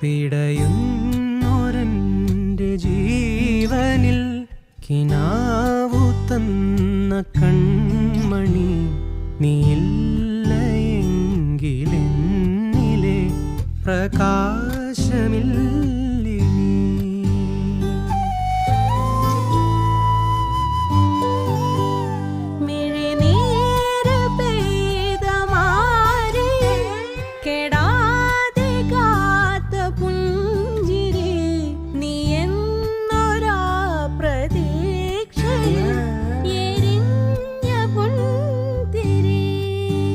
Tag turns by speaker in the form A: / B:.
A: പിടയുന്നൊരെൻ്റെ ജീവനിൽ കിനാവു തന്ന കൺമണി നീയില്ല എങ്കിലെന്നിലെ പ്രകാശ